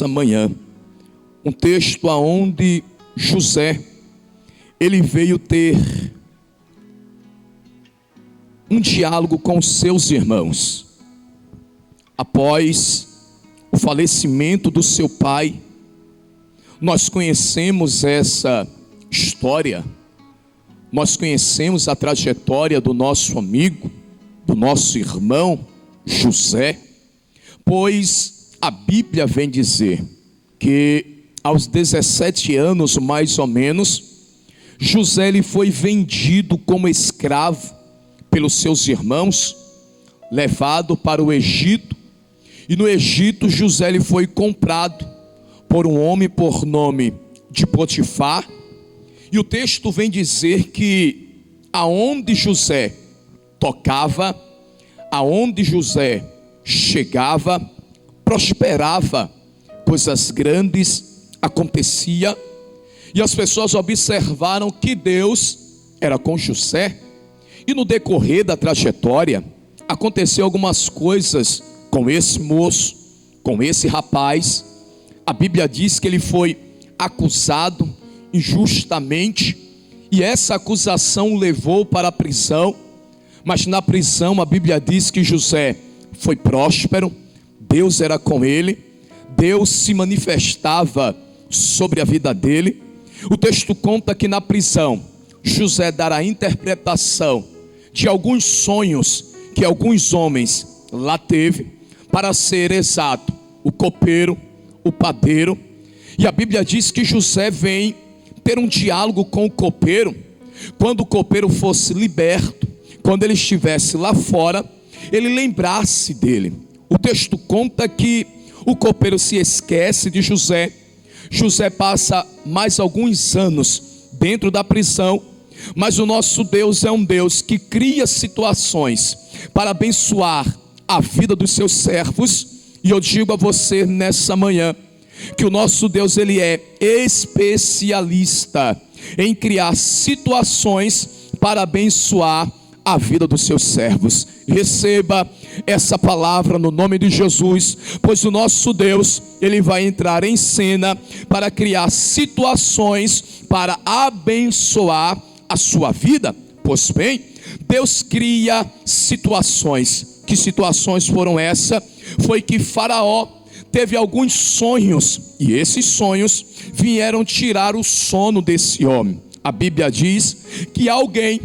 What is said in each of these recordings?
nessa manhã um texto aonde José, ele veio ter um diálogo com seus irmãos. Após o falecimento do seu pai, nós conhecemos essa história, nós conhecemos a trajetória do nosso amigo, do nosso irmão José, pois a Bíblia vem dizer que aos 17 anos mais ou menos, José ele foi vendido como escravo pelos seus irmãos, levado para o Egito, e no Egito José ele foi comprado por um homem por nome de Potifar, e o texto vem dizer que aonde José tocava, aonde José chegava, prosperava, coisas grandes acontecia, e as pessoas observaram que Deus era com José. E no decorrer da trajetória, aconteceu algumas coisas com esse moço, com esse rapaz. A Bíblia diz que ele foi acusado injustamente, e essa acusação o levou para a prisão. Mas na prisão a Bíblia diz que José foi próspero, Deus era com ele, Deus se manifestava sobre a vida dele. O texto conta que na prisão José dará interpretação de alguns sonhos que alguns homens lá teve, para ser exato, o copeiro, o padeiro. E a Bíblia diz que José vem ter um diálogo com o copeiro, quando o copeiro fosse liberto, quando ele estivesse lá fora, ele lembrasse dele. O texto conta que o copeiro se esquece de José. José passa mais alguns anos dentro da prisão, mas o nosso Deus é um Deus que cria situações para abençoar a vida dos seus servos. E eu digo a você nessa manhã que o nosso Deus ele é especialista em criar situações para abençoar a vida dos seus servos. Receba essa palavra no nome de Jesus, pois o nosso Deus ele vai entrar em cena para criar situações para abençoar a sua vida. Pois bem, Deus cria situações. Que situações foram essas? Foi que Faraó teve alguns sonhos, e esses sonhos vieram tirar o sono desse homem. A Bíblia diz que alguém,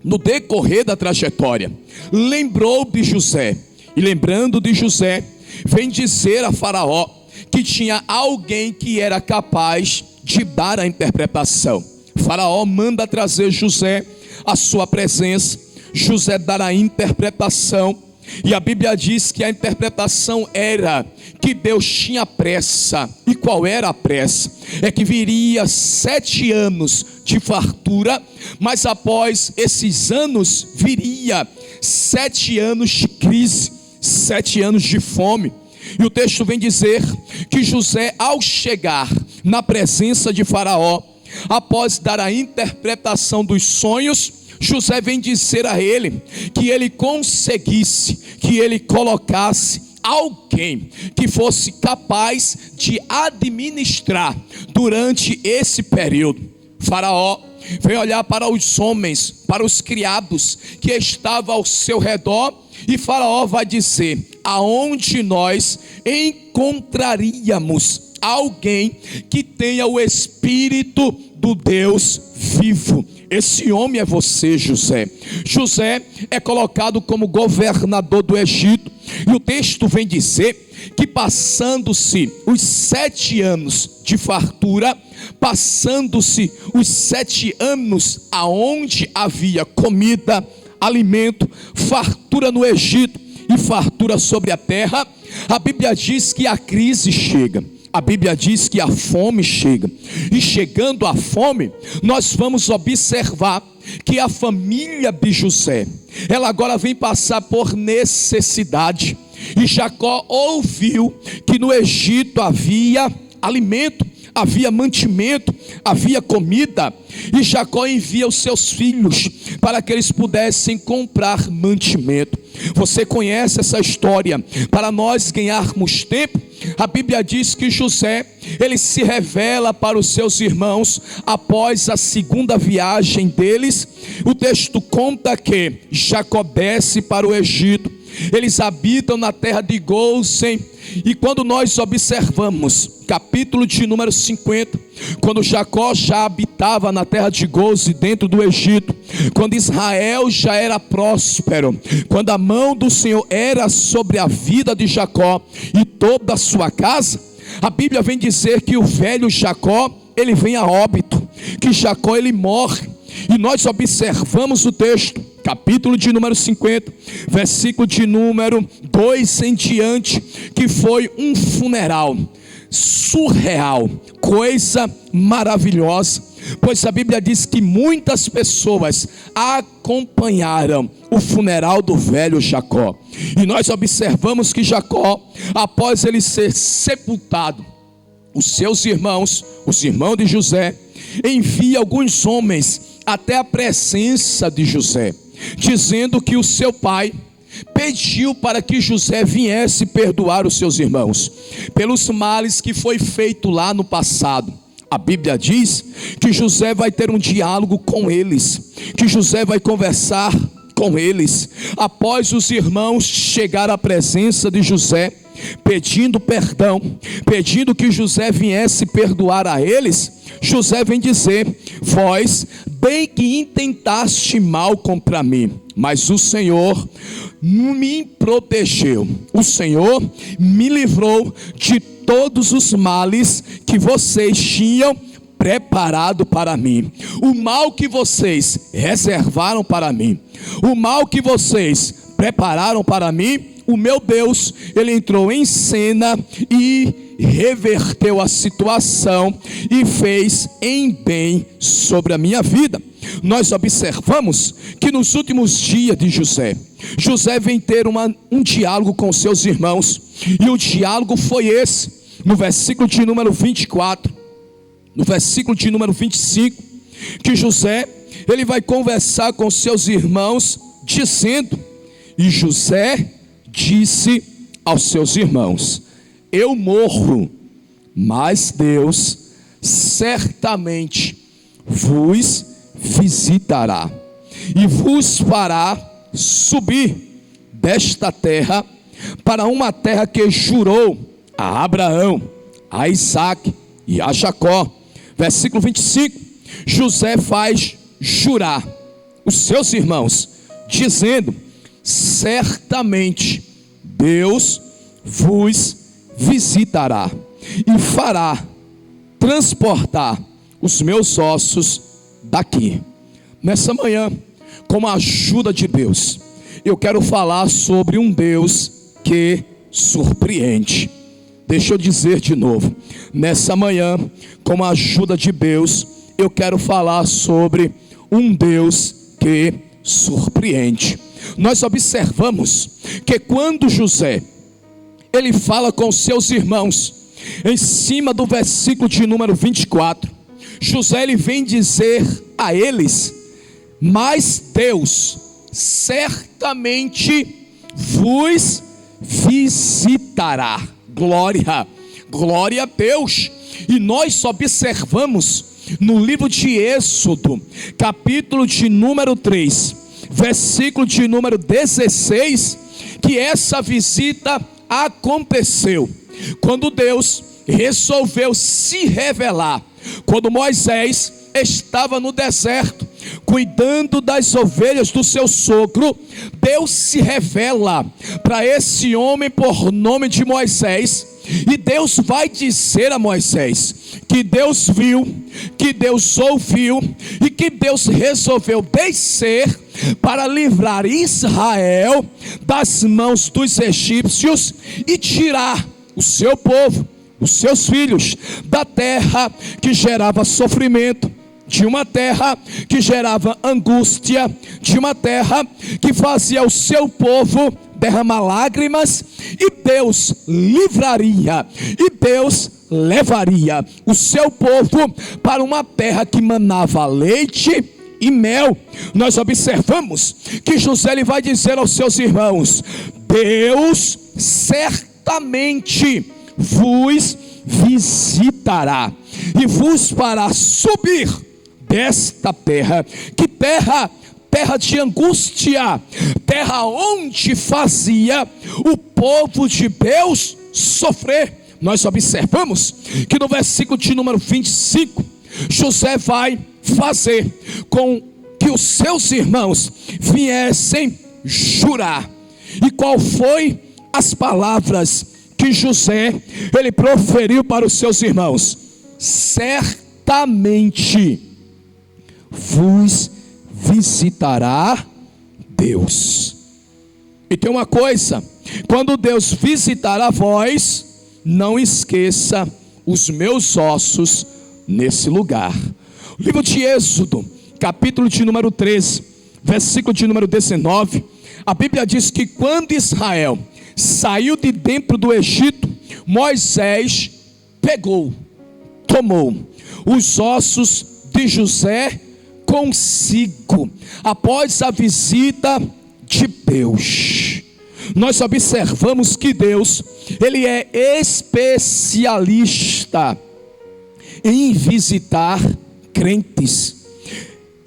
no decorrer da trajetória, lembrou de José, e lembrando de José, vem dizer a Faraó que tinha alguém que era capaz de dar a interpretação. Faraó manda trazer José à sua presença. José dará a interpretação, e a Bíblia diz que a interpretação era que Deus tinha pressa. E qual era a pressa? É que viria 7 anos de fartura, mas após esses anos viria 7 anos de crise, 7 anos de fome. E o texto vem dizer que José, ao chegar na presença de Faraó, após dar a interpretação dos sonhos, José vem dizer a ele que ele conseguisse, que ele colocasse alguém que fosse capaz de administrar durante esse período. Faraó vem olhar para os homens, para os criados que estavam ao seu redor, e Faraó vai dizer: aonde nós encontraríamos alguém que tenha o Espírito do Deus vivo? Esse homem é você, José. José é colocado como governador do Egito, e o texto vem dizer que passando-se os 7 anos de fartura, passando-se os 7 anos aonde havia comida, alimento, fartura no Egito e fartura sobre a terra, a Bíblia diz que a crise chega. A Bíblia diz que a fome chega, e chegando a fome, nós vamos observar que a família de José, ela agora vem passar por necessidade, e Jacó ouviu que no Egito havia alimento, havia mantimento, havia comida, e Jacó envia os seus filhos para que eles pudessem comprar mantimento. Você conhece essa história. Para nós ganharmos tempo, a Bíblia diz que José, ele se revela para os seus irmãos após a segunda viagem deles. O texto conta que Jacó desce para o Egito. Eles habitam na terra de Gósen. E quando nós observamos capítulo de número 50, quando Jacó já habitava na terra de Gósen, dentro do Egito, quando Israel já era próspero, quando a mão do Senhor era sobre a vida de Jacó e toda a sua casa, a Bíblia vem dizer que o velho Jacó, ele vem a óbito, que Jacó ele morre. E nós observamos o texto, capítulo de número 50, versículo de número 2 em diante, que foi um funeral surreal, coisa maravilhosa, pois a Bíblia diz que muitas pessoas acompanharam o funeral do velho Jacó. E nós observamos que Jacó, após ele ser sepultado, os seus irmãos, os irmãos de José, envia alguns homens até a presença de José, dizendo que o seu pai pediu para que José viesse perdoar os seus irmãos pelos males que foi feito lá no passado. A Bíblia diz que José vai ter um diálogo com eles, que José vai conversar com eles. Após os irmãos chegar à presença de José, pedindo perdão, pedindo que José viesse perdoar a eles, José vem dizer: vós bem que intentaste mal contra mim, mas o Senhor me protegeu, o Senhor me livrou de todos os males que vocês tinham preparado para mim. O mal que vocês reservaram para mim, o mal que vocês prepararam para mim, o meu Deus, ele entrou em cena e reverteu a situação e fez em bem sobre a minha vida. Nós observamos que nos últimos dias de José vem ter um diálogo com seus irmãos, e o diálogo foi esse, no versículo de número 24, no versículo de número 25, que José, ele vai conversar com seus irmãos, dizendo: e José disse aos seus irmãos: eu morro, mas Deus certamente vos visitará e vos fará subir desta terra para uma terra que jurou a Abraão, a Isaque e a Jacó. Versículo 25, José faz jurar os seus irmãos, dizendo: certamente Deus vos visitará e fará transportar os meus ossos daqui. Nessa manhã, com a ajuda de Deus, eu quero falar sobre um Deus que surpreende. Deixa eu dizer de novo, nessa manhã, com a ajuda de Deus, eu quero falar sobre um Deus que surpreende. Nós observamos que quando José, ele fala com seus irmãos, em cima do versículo de número 24, José, ele vem dizer a eles: mas Deus certamente vos visitará. Glória a Deus. E nós observamos no livro de Êxodo, capítulo de número 3, versículo de número 16, que essa visita aconteceu quando Deus resolveu se revelar, quando Moisés estava no deserto, cuidando das ovelhas do seu sogro. Deus se revela para esse homem por nome de Moisés, e Deus vai dizer a Moisés que Deus viu, que Deus ouviu, e que Deus resolveu descer para livrar Israel das mãos dos egípcios e tirar o seu povo, os seus filhos, da terra que gerava sofrimento, de uma terra que gerava angústia, de uma terra que fazia o seu povo derramar lágrimas, e Deus livraria, e Deus levaria o seu povo para uma terra que manava leite e mel. Nós observamos que José ele vai dizer aos seus irmãos: Deus certamente vos visitará e vos fará subir desta terra. Que terra? Terra de angústia, terra onde fazia o povo de Deus sofrer. Nós observamos que no versículo de número 25, José vai fazer com que os seus irmãos viessem jurar. E qual foi as palavras que José ele proferiu para os seus irmãos? Certamente vos visitará Deus. E tem uma coisa: quando Deus visitar a vós, não esqueça os meus ossos nesse lugar. O livro de Êxodo, capítulo de número 13, versículo de número 19, a Bíblia diz que quando Israel saiu de dentro do Egito, Moisés tomou os ossos de José consigo, após a visita de Deus. Nós observamos que Deus, ele é especialista em visitar crentes,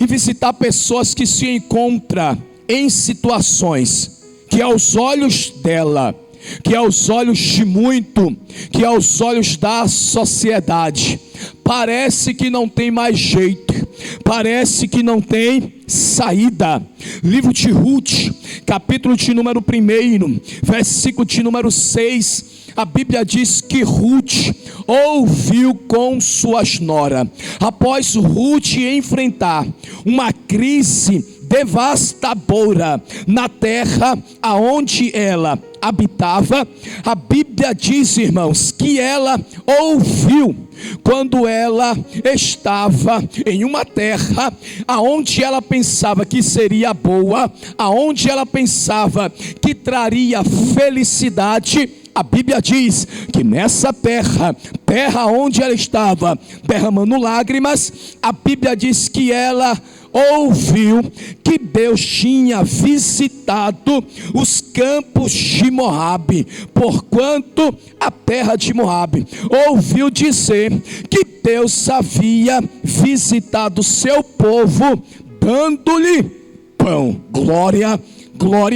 em visitar pessoas que se encontram em situações que aos olhos dela, que aos olhos de muito, que aos olhos da sociedade, parece que não tem mais jeito, parece que não tem saída. Livro de Ruth, capítulo de número 1, versículo de número 6, a Bíblia diz que Ruth ouviu com suas noras. Após Ruth enfrentar uma crise devastadora na terra aonde ela habitava, a Bíblia diz, irmãos, que ela ouviu quando ela estava em uma terra aonde ela pensava que seria boa, aonde ela pensava que traria felicidade. A Bíblia diz que nessa terra onde ela estava derramando lágrimas, a Bíblia diz que ela ouviu que Deus tinha visitado os campos de Moabe, porquanto a terra de Moabe ouviu dizer que Deus havia visitado o seu povo, dando-lhe pão. Glória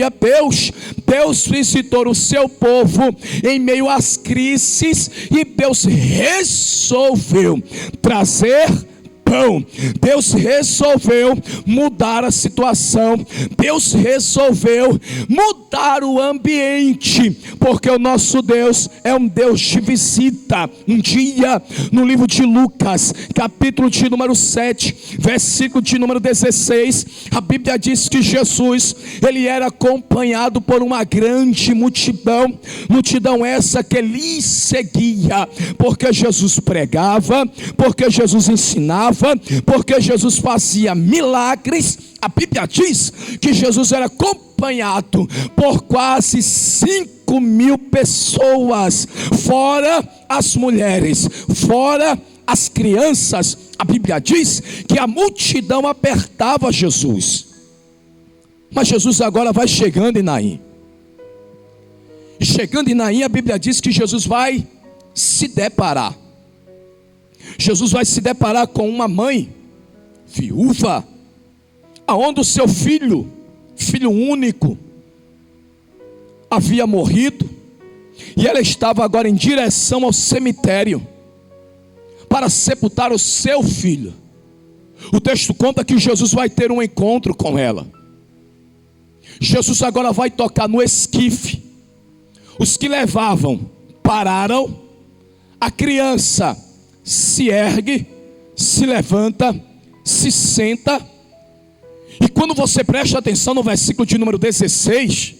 a Deus. Deus visitou o seu povo em meio às crises, e Deus resolveu trazer pão. Deus resolveu mudar a situação. Deus resolveu mudar o ambiente, porque o nosso Deus é um Deus de visita. Um dia, no livro de Lucas, capítulo de número 7, versículo de número 16, a Bíblia diz que Jesus, ele era acompanhado por uma grande multidão essa que lhe seguia, porque Jesus pregava, porque Jesus ensinava, porque Jesus fazia milagres. A Bíblia diz que Jesus era acompanhado por quase 5.000 pessoas, fora as mulheres, fora as crianças. A Bíblia diz que a multidão apertava Jesus. Mas Jesus agora vai chegando em Naim. E chegando em Naim, a Bíblia diz que Jesus vai se deparar. Jesus vai se deparar com uma mãe viúva, aonde o seu filho único, havia morrido, e ela estava agora em direção ao cemitério para sepultar o seu filho. O texto conta que Jesus vai ter um encontro com ela. Jesus agora vai tocar no esquife. Os que levavam pararam. A criança se ergue, se levanta, se senta. E quando você presta atenção no versículo de número 16,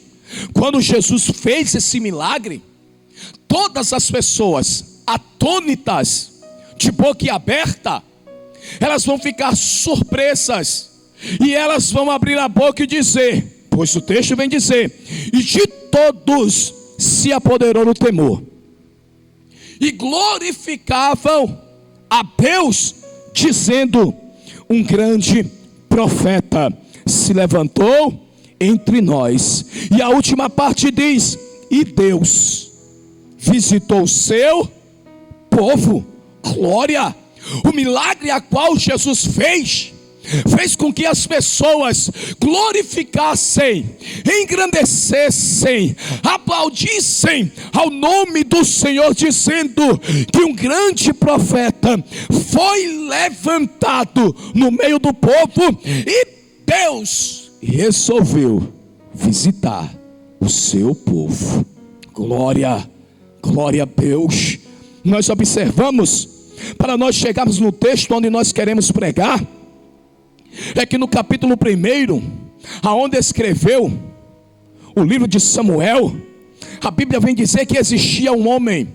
quando Jesus fez esse milagre, todas as pessoas atônitas, de boca aberta, elas vão ficar surpresas, e elas vão abrir a boca e dizer, pois o texto vem dizer, e de todos se apoderou o temor, e glorificavam a Deus, dizendo, um grande profeta se levantou entre nós. E a última parte diz, e Deus visitou o seu povo. Glória! O milagre a qual Jesus fez com que as pessoas glorificassem, engrandecessem, aplaudissem ao nome do Senhor, dizendo que um grande profeta foi levantado no meio do povo, e Deus resolveu visitar o seu povo. Glória, glória a Deus. Nós observamos, para nós chegarmos no texto onde nós queremos pregar, é que no capítulo 1, aonde escreveu o livro de Samuel, a Bíblia vem dizer que existia um homem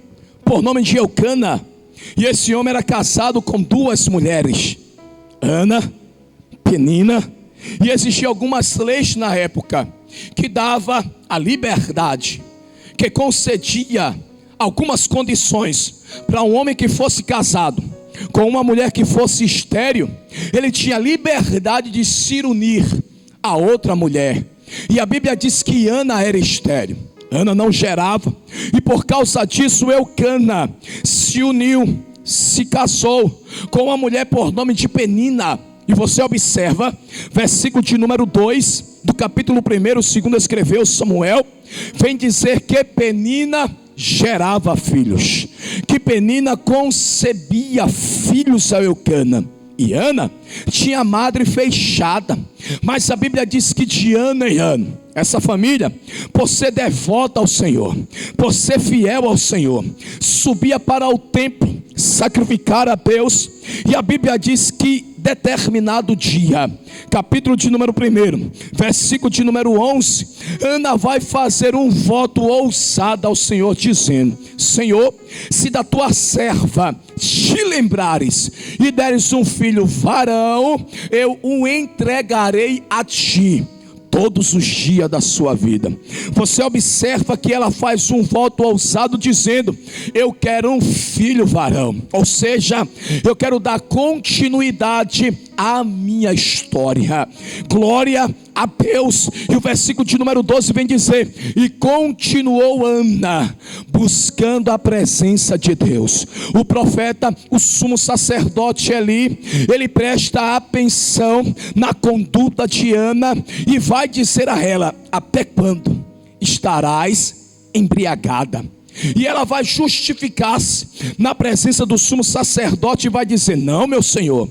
por nome de Eucana, e esse homem era casado com 2 mulheres, Ana, Penina, e existiam algumas leis na época que dava a liberdade, que concedia algumas condições para um homem que fosse casado com uma mulher que fosse estéril. Ele tinha liberdade de se unir a outra mulher. E a Bíblia diz que Ana era estéril, Ana não gerava, e por causa disso Eucana se uniu, se casou com uma mulher por nome de Penina. E você observa, versículo de número 2 do capítulo 1, segundo escreveu Samuel, vem dizer que Penina gerava filhos, que Penina concebia filhos a Eucana. E Ana tinha a madre fechada, mas a Bíblia diz que de ano em ano, essa família, por ser devota ao Senhor, por ser fiel ao Senhor, subia para o templo, sacrificar a Deus. E a Bíblia diz que determinado dia, capítulo de número 1, versículo de número 11, Ana vai fazer um voto ousado ao Senhor, dizendo: Senhor, se da tua serva te lembrares e deres um filho varão, eu o entregarei a ti todos os dias da sua vida. Você observa que ela faz um voto ousado dizendo: eu quero um filho varão, ou seja, eu quero dar continuidade à minha história. Glória a Deus. E o versículo de número 12 vem dizer: e continuou Ana buscando a presença de Deus. O profeta, o sumo sacerdote Eli, ele presta atenção na conduta de Ana e vai dizer a ela: até quando estarás embriagada? E ela vai justificar-se na presença do sumo sacerdote e vai dizer: não, meu senhor,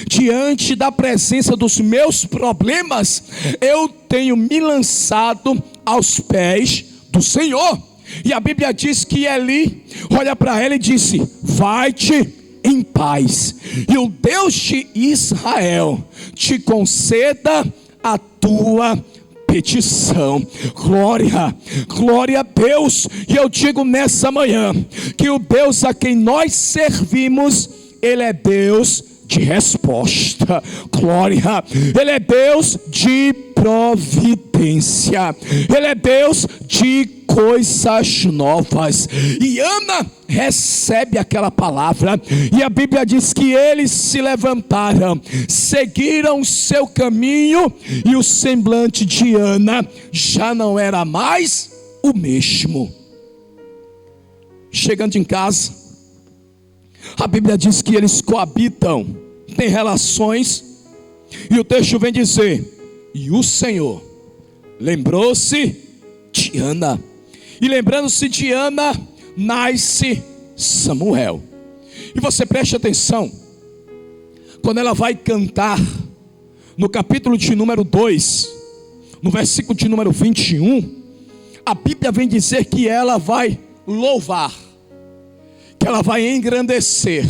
diante da presença dos meus problemas, eu tenho me lançado aos pés do Senhor. E a Bíblia diz que Eli olha para ela e disse: vai-te em paz, e o Deus de Israel te conceda a tua petição. Glória, glória a Deus. E eu digo nessa manhã que o Deus a quem nós servimos, Ele é Deus de resposta. Glória, Ele é Deus de providência, Ele é Deus de coisas novas. E Ana recebe aquela palavra, e a Bíblia diz que eles se levantaram, seguiram seu caminho, e o semblante de Ana já não era mais o mesmo. Chegando em casa, a Bíblia diz que eles coabitam, têm relações, e o texto vem dizer: e o Senhor lembrou-se de Ana, e lembrando-se de Ana, nasce Samuel. E você preste atenção, quando ela vai cantar, no capítulo de número 2, no versículo de número 21, a Bíblia vem dizer que ela vai louvar, que ela vai engrandecer.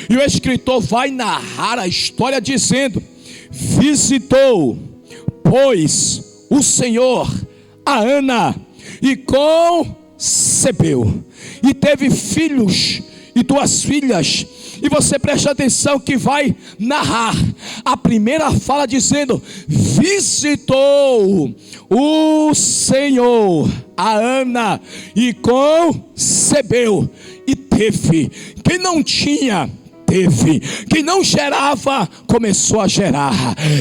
E o escritor vai narrar a história dizendo: visitou, pois, o Senhor a Ana, e concebeu, e teve filhos, e tuas filhas. E você presta atenção que vai narrar a primeira fala dizendo: visitou o Senhor a Ana e concebeu e teve. Quem não tinha, teve. Quem não gerava, começou a gerar.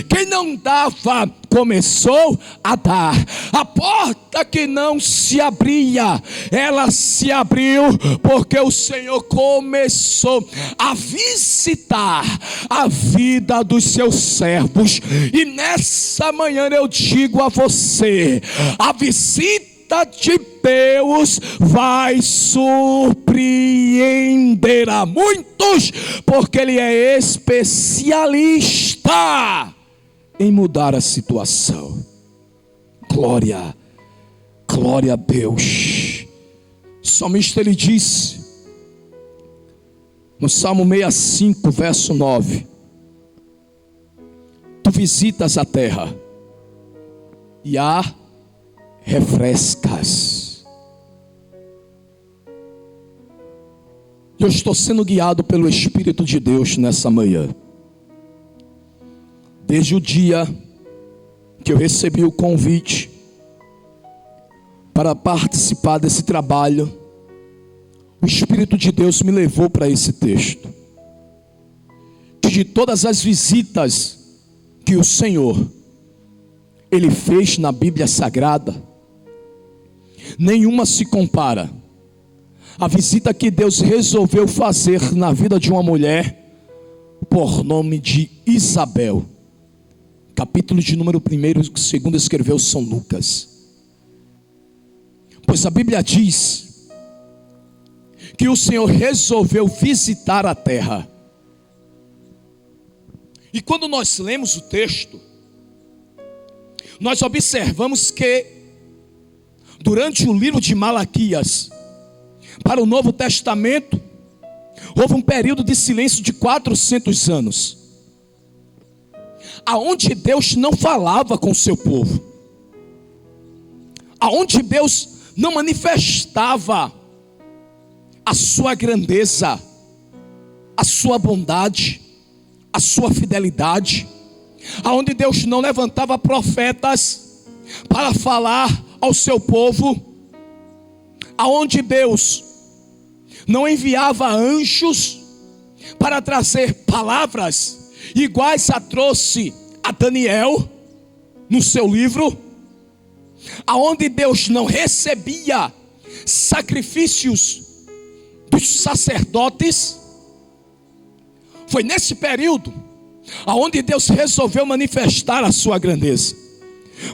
Quem não dava, começou a dar. A porta que não se abria, ela se abriu, porque o Senhor começou a visitar a vida dos seus servos. E nessa manhã eu digo a você: a visita de Deus vai surpreender a muitos, porque Ele é especialista em mudar a situação. Glória, glória a Deus. O salmista ele disse no Salmo 65, verso 9: tu visitas a terra e a refrescas. Eu estou sendo guiado pelo Espírito de Deus nessa manhã. Desde o dia que eu recebi o convite para participar desse trabalho, o Espírito de Deus me levou para esse texto. De todas as visitas que o Senhor Ele fez na Bíblia Sagrada, nenhuma se compara à visita que Deus resolveu fazer na vida de uma mulher por nome de Isabel. Capítulo de número 1 e 2 escreveu São Lucas. Pois a Bíblia diz que o Senhor resolveu visitar a terra. E quando nós lemos o texto, nós observamos que durante o livro de Malaquias para o Novo Testamento, houve um período de silêncio de 400 anos, aonde Deus não falava com o seu povo, aonde Deus não manifestava a sua grandeza, a sua bondade, a sua fidelidade, aonde Deus não levantava profetas para falar ao seu povo, aonde Deus não enviava anjos para trazer palavras iguais a trouxe a Daniel no seu livro, aonde Deus não recebia sacrifícios dos sacerdotes. Foi nesse período aonde Deus resolveu manifestar a sua grandeza.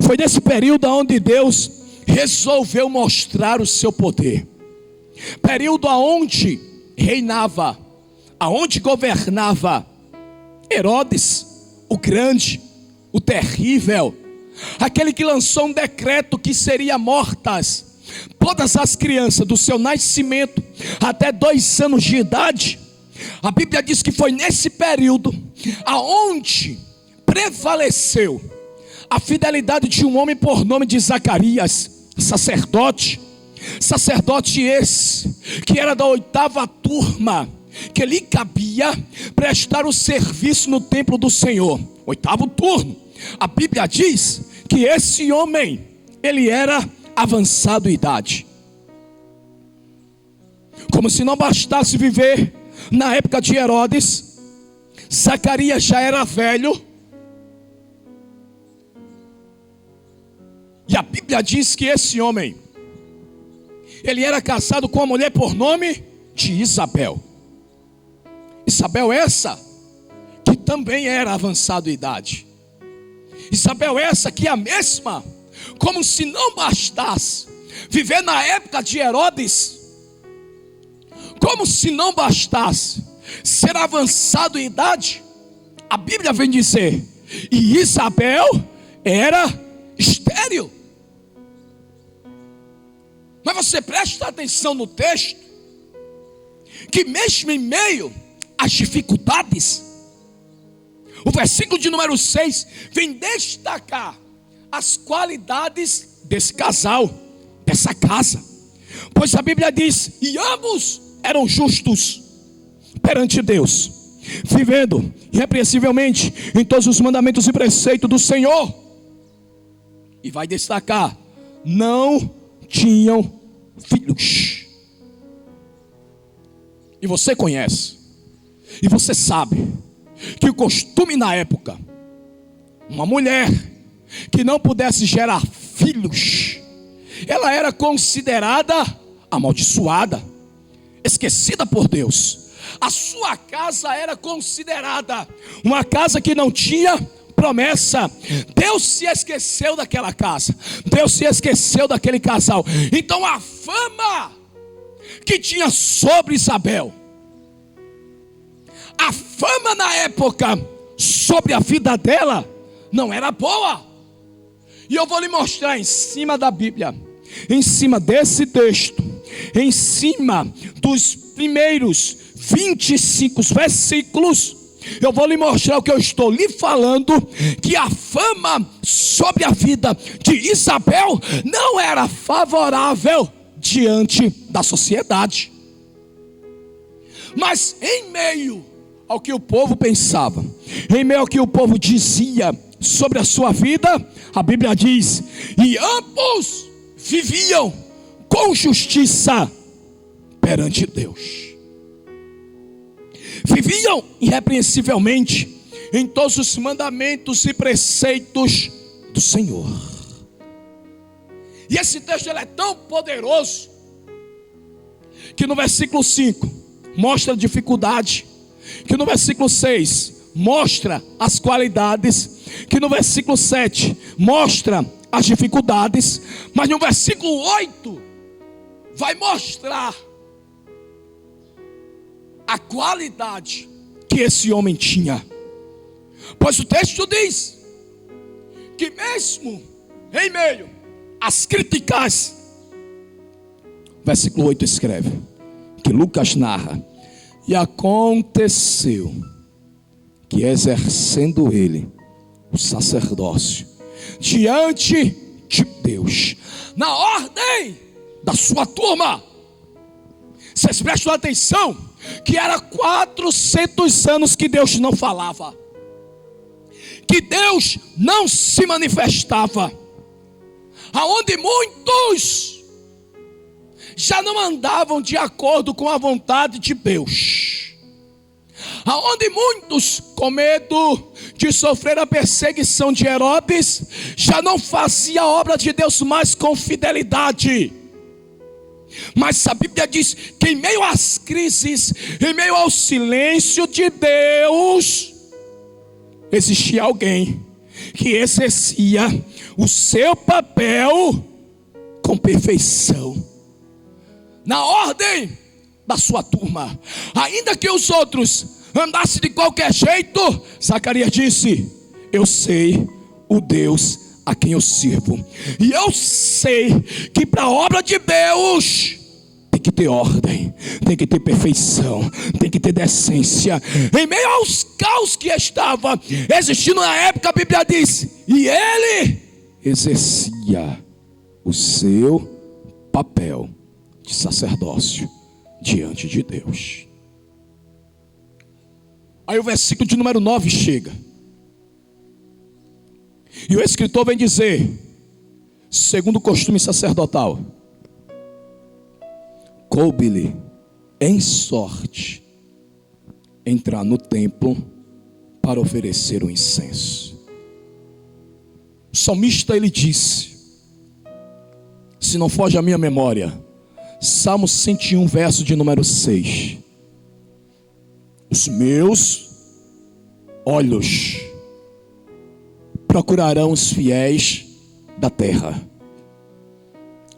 Foi nesse período aonde Deus resolveu mostrar o seu poder. Período aonde reinava, aonde governava Herodes, o grande, o terrível, aquele que lançou um decreto que seria mortas todas as crianças do seu nascimento até 2 anos de idade. A Bíblia diz que foi nesse período aonde prevaleceu a fidelidade de um homem por nome de Zacarias, sacerdote esse que era da 8ª turma, que lhe cabia prestar o serviço no templo do Senhor. 8º turno. A Bíblia diz que esse homem, ele era avançado em idade. Como se não bastasse viver na época de Herodes, Zacarias já era velho. E a Bíblia diz que esse homem, ele era casado com uma mulher por nome de Isabel. Isabel essa que também era avançado em idade. Isabel essa que é a mesma, como se não bastasse viver na época de Herodes, como se não bastasse ser avançado em idade, a Bíblia vem dizer, e Isabel era estéril. Mas você presta atenção no texto, que mesmo em meio às dificuldades, o versículo de número 6 vem destacar as qualidades desse casal, dessa casa. Pois a Bíblia diz, e ambos eram justos, perante Deus, vivendo irrepreensivelmente em todos os mandamentos e preceitos do Senhor. E vai destacar: não tinham filhos. E você conhece, e você sabe, que o costume na época, uma mulher que não pudesse gerar filhos, ela era considerada amaldiçoada, esquecida por Deus. A sua casa era considerada uma casa que não tinha promessa. Deus se esqueceu daquela casa, Deus se esqueceu daquele casal. Então a fama que tinha sobre Isabel, a fama na época sobre a vida dela não era boa. E eu vou lhe mostrar em cima da Bíblia, em cima desse texto, em cima dos primeiros 25 versículos, eu vou lhe mostrar o que eu estou lhe falando, que a fama sobre a vida de Isabel não era favorável diante da sociedade. Mas em meio ao que o povo pensava, em meio ao que o povo dizia sobre a sua vida, a Bíblia diz: e ambos viviam com justiça perante Deus. Viviam irrepreensivelmente em todos os mandamentos e preceitos do Senhor. E esse texto ele é tão poderoso que no versículo 5 mostra a dificuldade, que no versículo 6 mostra as qualidades, que no versículo 7 mostra as dificuldades, mas no versículo 8 vai mostrar a qualidade que esse homem tinha. Pois o texto diz que mesmo em meio às críticas, versículo 8 escreve, que Lucas narra: e aconteceu que, exercendo ele o sacerdócio diante de Deus, na ordem da sua turma, vocês prestam atenção que era 400 anos que Deus não falava, que Deus não se manifestava, aonde muitos já não andavam de acordo com a vontade de Deus, aonde muitos, com medo de sofrer a perseguição de Herodes, já não fazia a obra de Deus mais com fidelidade. Mas a Bíblia diz que em meio às crises, em meio ao silêncio de Deus, existia alguém que exercia o seu papel com perfeição, na ordem da sua turma. Ainda que os outros andassem de qualquer jeito, Zacarias disse: eu sei o Deus a quem eu sirvo, e eu sei que para a obra de Deus tem que ter ordem, tem que ter perfeição, tem que ter decência. Em meio aos caos que estava existindo na época, a Bíblia diz: e ele exercia o seu papel de sacerdócio diante de Deus. Aí o versículo de número 9 chega, e o escritor vem dizer: segundo o costume sacerdotal, coube-lhe em sorte entrar no templo para oferecer o incenso. O salmista ele disse, se não foge a minha memória, Salmo 101, verso de número 6: os meus olhos procurarão os fiéis da terra,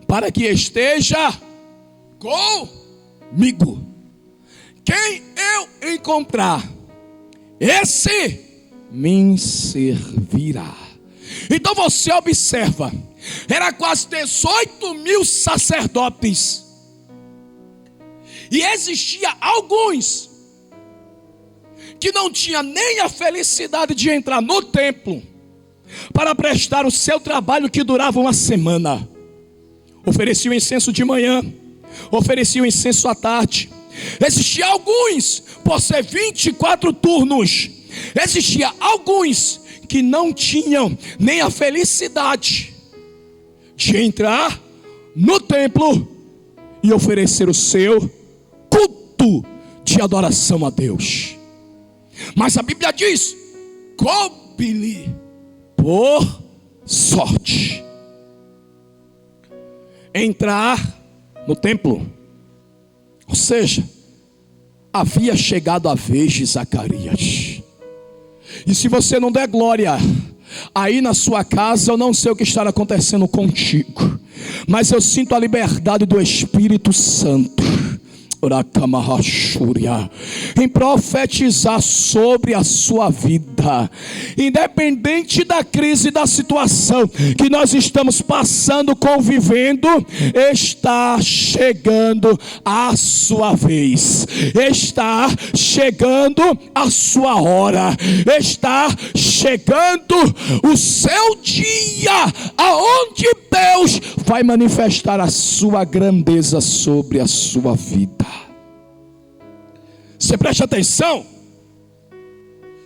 para que esteja comigo. Quem eu encontrar, esse me servirá. Então você observa, era quase 18 mil sacerdotes, e existia alguns que não tinha nem a felicidade de entrar no templo para prestar o seu trabalho, que durava uma semana. Oferecia o incenso de manhã, oferecia o incenso à tarde. Existiam alguns, por ser 24 turnos, existia alguns que não tinham nem a felicidade de entrar no templo e oferecer o seu culto de adoração a Deus. Mas a Bíblia diz: coube-lhe por sorte entrar no templo. Ou seja, havia chegado a vez de Zacarias. E se você não der glória aí na sua casa, eu não sei o que está acontecendo contigo, mas eu sinto a liberdade do Espírito Santo em profetizar sobre a sua vida, independente da crise, da situação que nós estamos passando, convivendo, está chegando a sua vez, está chegando a sua hora, está chegando o seu dia, aonde Deus vai manifestar a sua grandeza sobre a sua vida. Você preste atenção,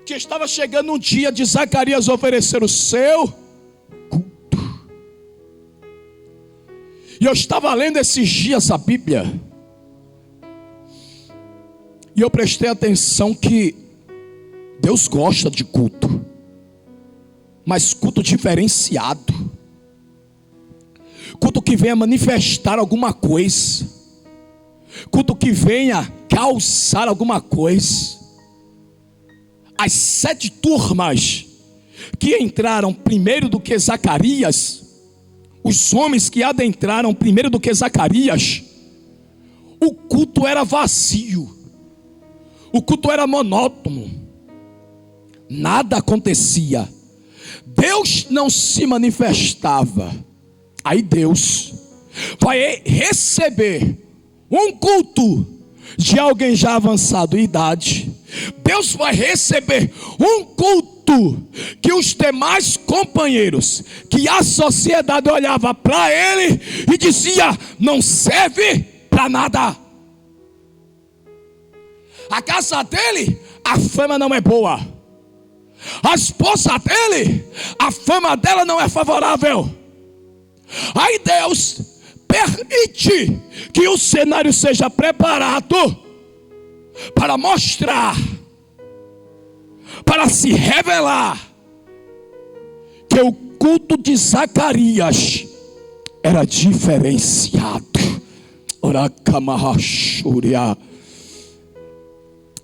que estava chegando um dia de Zacarias oferecer o seu culto. E eu estava lendo esses dias a Bíblia, e eu prestei atenção que Deus gosta de culto, mas culto diferenciado, culto que venha manifestar alguma coisa, culto que venha causar alguma coisa. As 7 turmas que entraram primeiro do que Zacarias, os homens que adentraram primeiro do que Zacarias, o culto era vazio, o culto era monótono, nada acontecia, Deus não se manifestava. Aí Deus vai receber um culto de alguém já avançado em idade. Deus vai receber um culto que os demais companheiros, que a sociedade olhava para ele e dizia: não serve para nada. A casa dele, a fama não é boa. A esposa dele, a fama dela não é favorável. Aí Deus permite que o cenário seja preparado para mostrar, para se revelar, que o culto de Zacarias era diferenciado. Oracamarrachuria,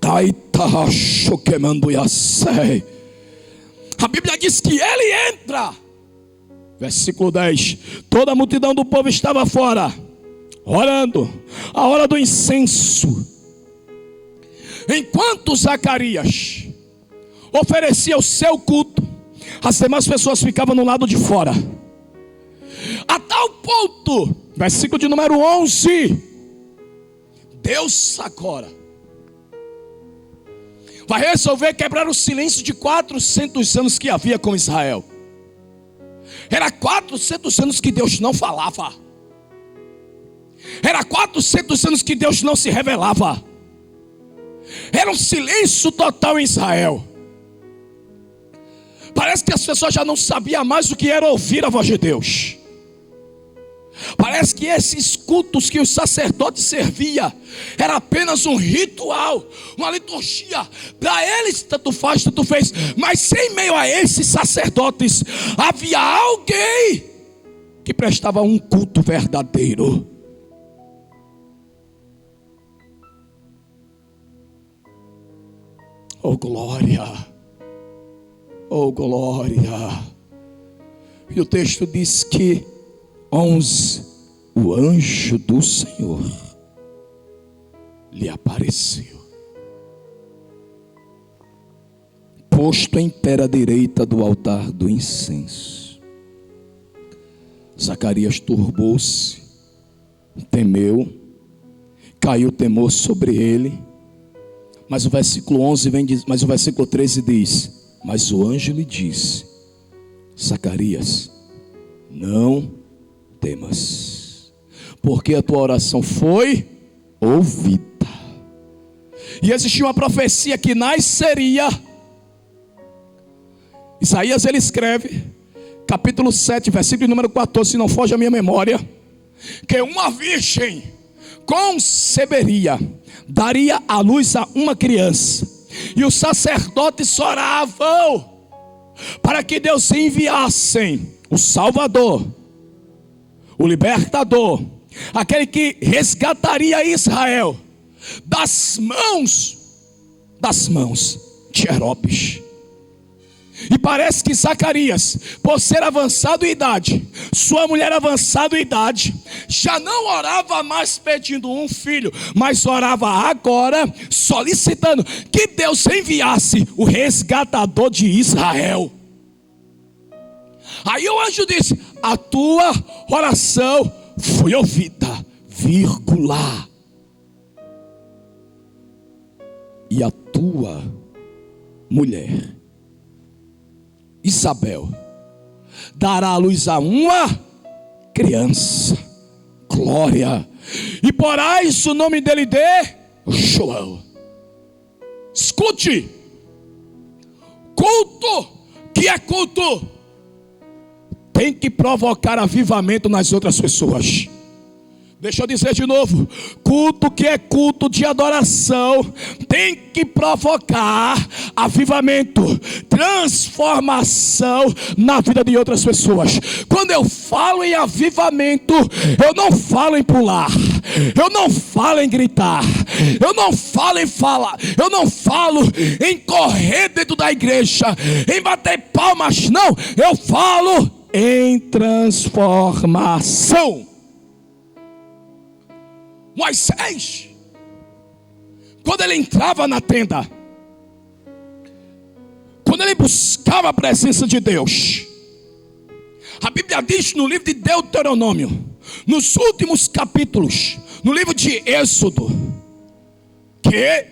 Aitahacho queimando Yasei. A Bíblia diz que ele entra. Versículo 10: toda a multidão do povo estava fora, orando, a hora do incenso. Enquanto Zacarias oferecia o seu culto, as demais pessoas ficavam no lado de fora. A tal ponto, versículo de número 11, Deus agora vai resolver quebrar o silêncio de 400 anos que havia com Israel. Era 400 anos que Deus não falava. Era 400 anos que Deus não se revelava. Era um silêncio total em Israel. Parece que as pessoas já não sabiam mais o que era ouvir a voz de Deus. Parece que esses cultos que os sacerdotes serviam era apenas um ritual, uma liturgia. Para eles tanto faz, tanto fez. Mas em meio a esses sacerdotes havia alguém que prestava um culto verdadeiro. Oh glória, oh glória. E o texto diz que 11, o anjo do Senhor lhe apareceu, posto em pé à direita do altar do incenso. Zacarias turbou-se, temeu, caiu temor sobre ele. Mas o versículo 11 mas o versículo 13 diz: mas o anjo lhe disse: Zacarias, não temas, porque a tua oração foi ouvida, E existia uma profecia que nasceria. Isaías ele escreve, capítulo 7, versículo número 14, se não foge a minha memória, que uma virgem conceberia, daria à luz a uma criança, e os sacerdotes oravam para que Deus enviasse o Salvador, o Libertador, aquele que resgataria Israel das mãos de Herodes. E parece que Zacarias, por ser avançado em idade, sua mulher avançada em idade, já não orava mais pedindo um filho, mas orava agora solicitando que Deus enviasse o resgatador de Israel. Aí o anjo disse: a tua oração foi ouvida, vírgula. E a tua mulher Isabel dará à luz a uma criança, glória, e porás o nome dele de João. Escute, culto que é culto tem que provocar avivamento nas outras pessoas. Deixa eu dizer de novo, culto que é culto de adoração tem que provocar avivamento, transformação na vida de outras pessoas. Quando eu falo em avivamento, eu não falo em pular, eu não falo em gritar, eu não falo em falar, eu não falo em correr dentro da igreja, em bater palmas, não, eu falo em transformação. Moisés, quando ele entrava na tenda, quando ele buscava a presença de Deus, a Bíblia diz no livro de Deuteronômio, nos últimos capítulos, no livro de Êxodo, que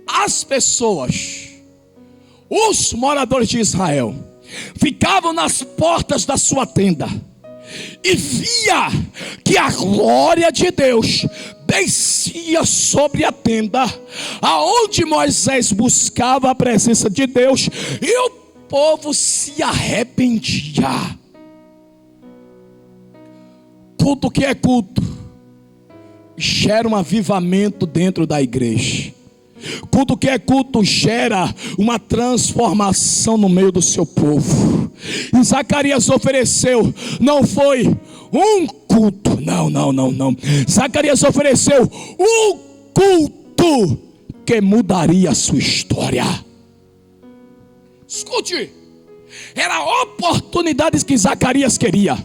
as pessoas, os moradores de Israel, ficavam nas portas da sua tenda e via que a glória de Deus descia sobre a tenda aonde Moisés buscava a presença de Deus, e o povo se arrependia. Culto que é culto gera um avivamento dentro da igreja. Culto que é culto gera uma transformação no meio do seu povo. E Zacarias ofereceu, não foi um culto, não. Zacarias ofereceu um culto que mudaria a sua história. Escute, era a oportunidade que Zacarias queria.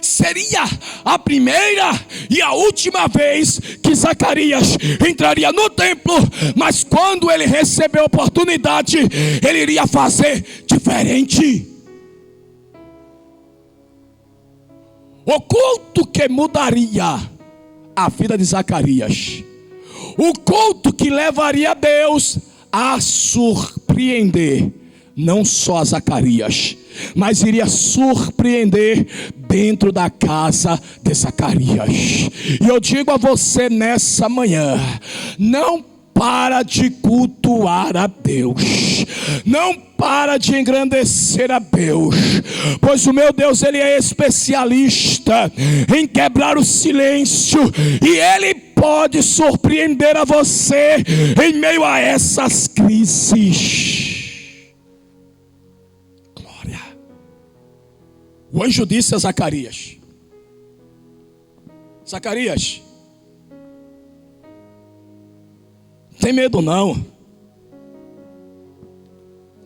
Seria a primeira e a última vez que Zacarias entraria no templo, mas quando ele recebeu a oportunidade, ele iria fazer diferente. O culto que mudaria a vida de Zacarias, o culto que levaria Deus a surpreender não só a Zacarias, mas iria surpreender dentro da casa de Zacarias. E eu digo a você nessa manhã: não para de cultuar a Deus, não para de engrandecer a Deus, pois o meu Deus, ele é especialista em quebrar o silêncio, e ele pode surpreender a você em meio a essas crises. O anjo disse a Zacarias: Zacarias, não tem medo não.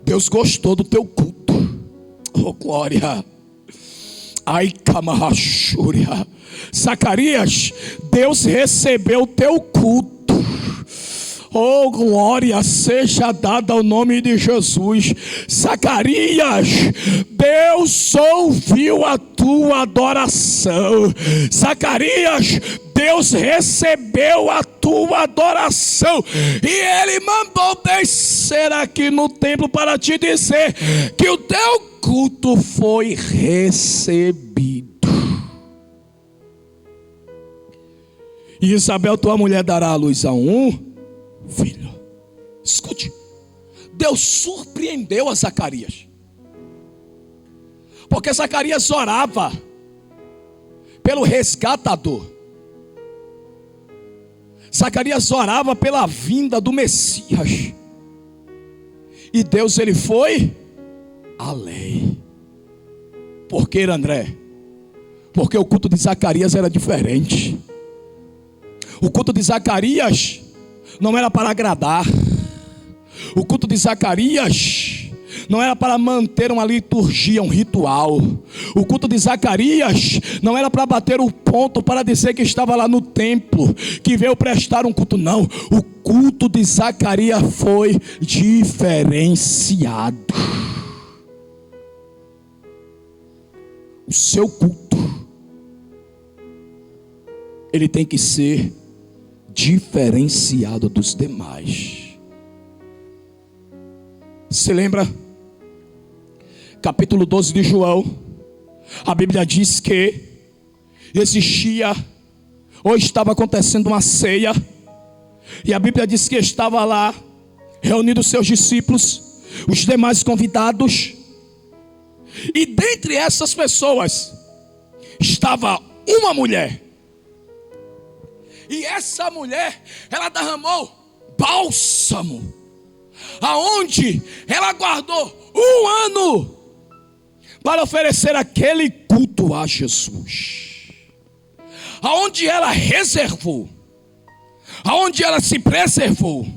Deus gostou do teu culto. Oh glória. Ai camarrachúria. Zacarias, Deus recebeu o teu culto. Oh glória seja dada ao nome de Jesus. Zacarias, Deus ouviu a tua adoração. Zacarias, Deus recebeu a tua adoração, e Ele mandou descer aqui no templo para te dizer que o teu culto foi recebido. E Isabel, tua mulher, dará à luz a um filho. Escute, Deus surpreendeu a Zacarias, porque Zacarias orava pelo resgatador. Zacarias orava pela vinda do Messias. E Deus, ele foi além. Por que, André? Porque o culto de Zacarias era diferente. O culto de Zacarias não era para agradar. O culto de Zacarias não era para manter uma liturgia, um ritual. O culto de Zacarias não era para bater o ponto, para dizer que estava lá no templo, que veio prestar um culto. Não, o culto de Zacarias foi diferenciado. O seu culto, ele tem que ser diferenciado dos demais. Você lembra? Capítulo 12 de João, a Bíblia diz que existia, ou estava acontecendo uma ceia, e a Bíblia diz que estava lá, reunidos seus discípulos, os demais convidados, e dentre essas pessoas, estava uma mulher, e essa mulher, ela derramou bálsamo, aonde ela guardou um ano, para oferecer aquele culto a Jesus, aonde ela reservou, aonde ela se preservou,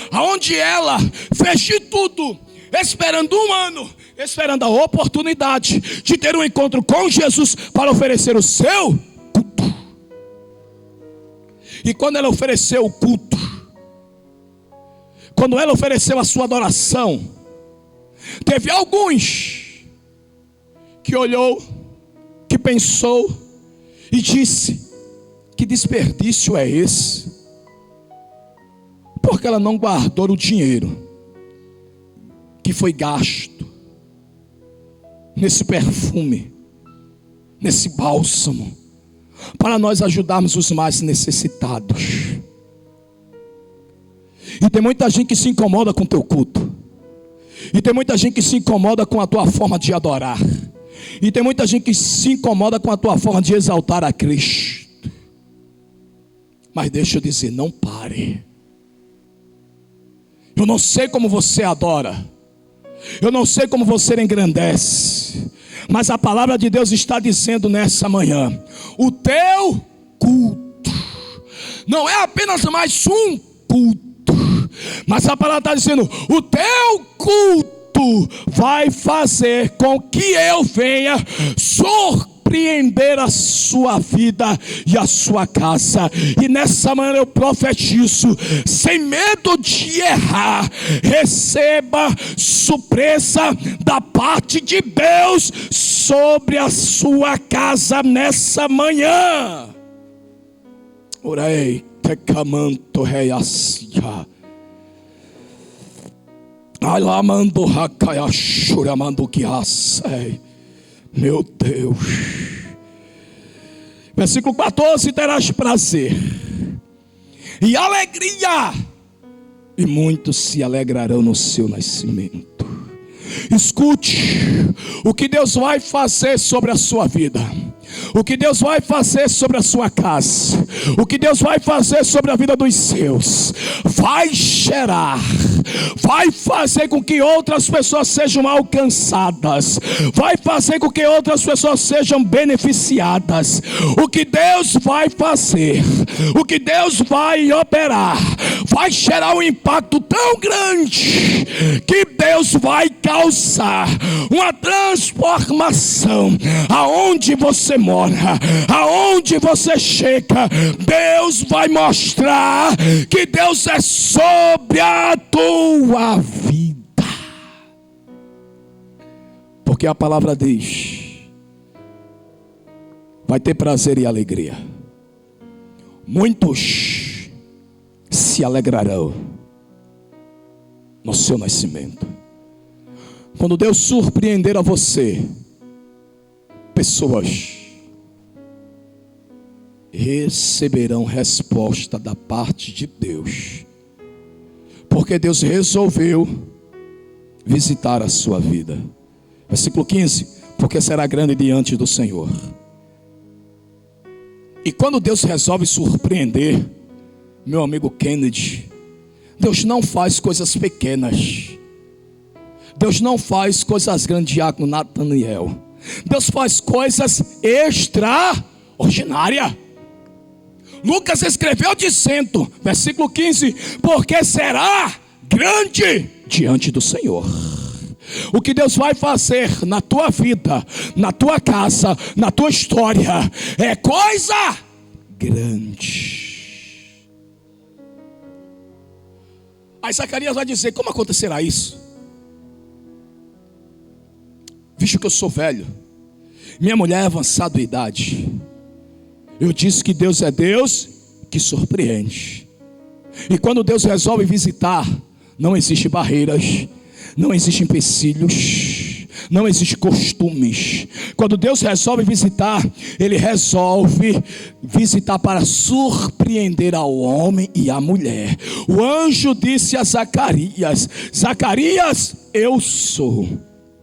aonde ela fez de tudo, esperando um ano, esperando a oportunidade de ter um encontro com Jesus, para oferecer o seu culto. E quando ela ofereceu o culto, quando ela ofereceu a sua adoração, teve alguns que olhou, que pensou e disse: que desperdício é esse? Porque ela não guardou o dinheiro que foi gasto nesse perfume, nesse bálsamo, para nós ajudarmos os mais necessitados. E tem muita gente que se incomoda com o teu culto, e tem muita gente que se incomoda com a tua forma de adorar, e tem muita gente que se incomoda com a tua forma de exaltar a Cristo. Mas deixa eu dizer, não pare. Eu não sei como você adora, eu não sei como você engrandece, mas a palavra de Deus está dizendo nessa manhã: o teu culto não é apenas mais um culto, mas a palavra está dizendo: o teu culto vai fazer com que eu venha surpreender a sua vida e a sua casa. E nessa manhã eu profetizo, sem medo de errar, receba surpresa da parte de Deus sobre a sua casa nessa manhã. Orei, te camanto reacia. Alamando hakayashura mando kiasei. Meu Deus. Versículo 14: terás prazer e alegria, e muitos se alegrarão no seu nascimento. Escute o que Deus vai fazer sobre a sua vida, o que Deus vai fazer sobre a sua casa, o que Deus vai fazer sobre a vida dos seus. Vai gerar, vai fazer com que outras pessoas sejam alcançadas, vai fazer com que outras pessoas sejam beneficiadas. O que Deus vai fazer, o que Deus vai operar, vai gerar um impacto tão grande que Deus vai causar uma transformação aonde você mora, aonde você chega. Deus vai mostrar que Deus é sobre a tua vida, porque a palavra diz: vai ter prazer e alegria, muitos se alegrarão no seu nascimento. Quando Deus surpreender a você, pessoas receberão resposta da parte de Deus, porque Deus resolveu visitar a sua vida. Versículo 15: porque será grande diante do Senhor. E quando Deus resolve surpreender, meu amigo Kennedy, Deus não faz coisas pequenas, Deus não faz coisas grandes, diácono Nathaniel. Deus faz coisas extraordinárias. Lucas escreveu dizendo, versículo 15: porque será grande diante do Senhor. O que Deus vai fazer na tua vida, na tua casa, na tua história, é coisa grande. Aí Zacarias vai dizer: como acontecerá isso? Visto que eu sou velho, minha mulher é avançada de idade, eu disse que Deus é Deus que surpreende. E quando Deus resolve visitar, não existe barreiras, não existem empecilhos, não existem costumes. Quando Deus resolve visitar, Ele resolve visitar para surpreender ao homem e à mulher. O anjo disse a Zacarias: Zacarias, eu sou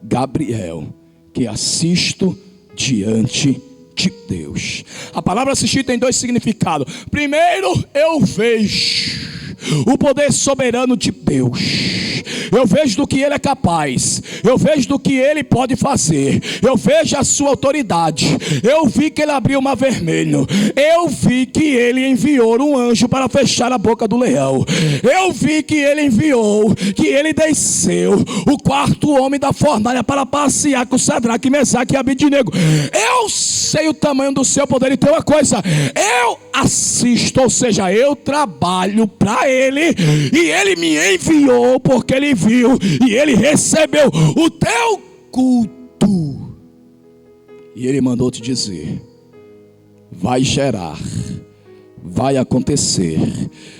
Gabriel, que assisto diante de Deus. A palavra assistir tem dois significados. Primeiro, eu vejo o poder soberano de Deus. Eu vejo do que Ele é capaz, eu vejo do que Ele pode fazer, eu vejo a sua autoridade. Eu vi que Ele abriu o mar vermelho, eu vi que Ele enviou um anjo para fechar a boca do leão, eu vi que Ele enviou, que Ele desceu o quarto homem da fornalha para passear com Sadraque, Mesaque e Abednego. Eu sei o tamanho do seu poder. E tem uma coisa: eu assisto, ou seja, eu trabalho para Ele, e Ele me enviou porque Ele viu e Ele recebeu o teu culto, e Ele mandou te dizer: vai gerar, vai acontecer,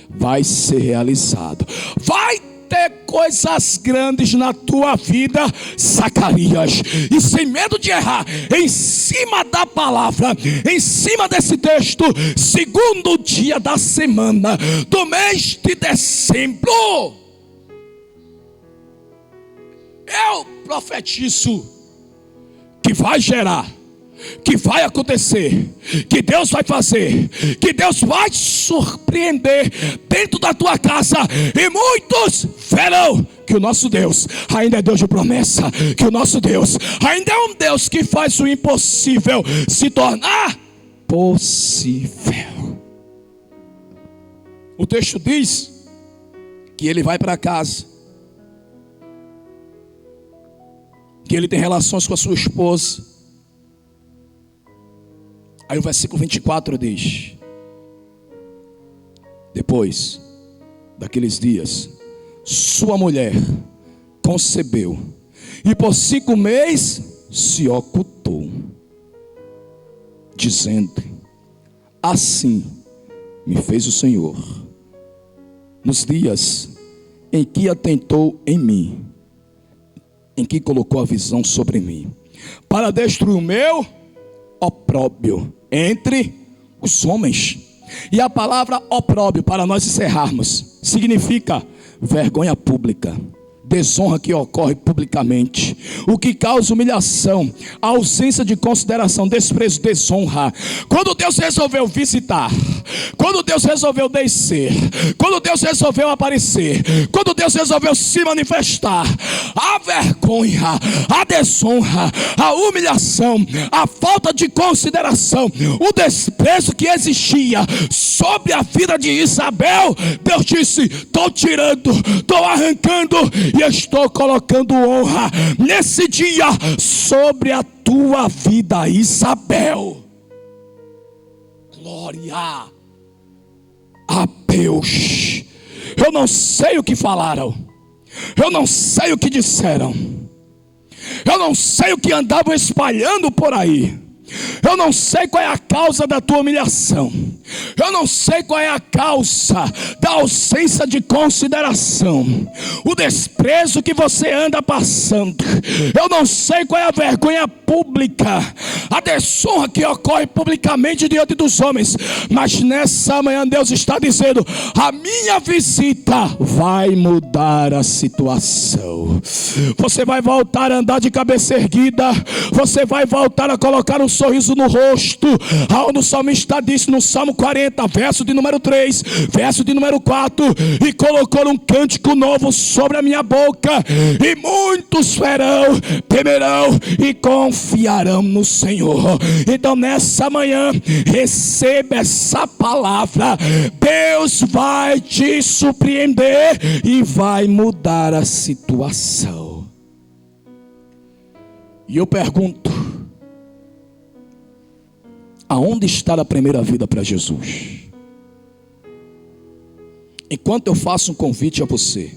vai ser realizado, vai ter coisas grandes na tua vida, Zacarias. E sem medo de errar, em cima da palavra, em cima desse texto, segundo dia da semana do mês de dezembro, eu profetizo que vai gerar, que vai acontecer, que Deus vai fazer, que Deus vai surpreender dentro da tua casa, e muitos verão que o nosso Deus ainda é Deus de promessa, que o nosso Deus ainda é um Deus que faz o impossível se tornar possível. O texto diz que ele vai para casa, que ele tem relações com a sua esposa. Aí o versículo 24 diz: depois daqueles dias, sua mulher concebeu, e por 5 meses se ocultou, dizendo: assim me fez o Senhor, nos dias em que atentou em mim, em que colocou a visão sobre mim, para destruir o meu opróbrio entre os homens. E a palavra opróbrio, para nós encerrarmos, significa vergonha pública, desonra que ocorre publicamente, o que causa humilhação, ausência de consideração, desprezo, desonra. Quando Deus resolveu visitar, quando Deus resolveu descer, quando Deus resolveu aparecer, quando Deus resolveu se manifestar, a vergonha, a desonra, a humilhação, a falta de consideração, o desprezo que existia sobre a vida de Isabel, Deus disse: estou tirando, estou arrancando, e estou colocando honra nesse dia sobre a tua vida, Isabel. Glória a Deus. Eu não sei o que falaram, eu não sei o que disseram, eu não sei o que andavam espalhando por aí, Eu não sei qual é a causa da tua humilhação. Eu não sei qual é a causa da ausência de consideração, o desprezo que você anda passando. Eu não sei qual é a vergonha pública, a desonra que ocorre publicamente diante dos homens. Mas nessa manhã Deus está dizendo: a minha visita vai mudar a situação. Você vai voltar a andar de cabeça erguida. Você vai voltar a colocar um sorriso no rosto. Aonde o salmista disse no Salmo 40, verso de número 3, verso de número 4: e colocou um cântico novo sobre a minha boca, e muitos verão, temerão e confiarão no Senhor. Então nessa manhã, receba essa palavra. Deus vai te surpreender e vai mudar a situação. E eu pergunto: aonde está a primeira vida para Jesus? Enquanto eu faço um convite a você,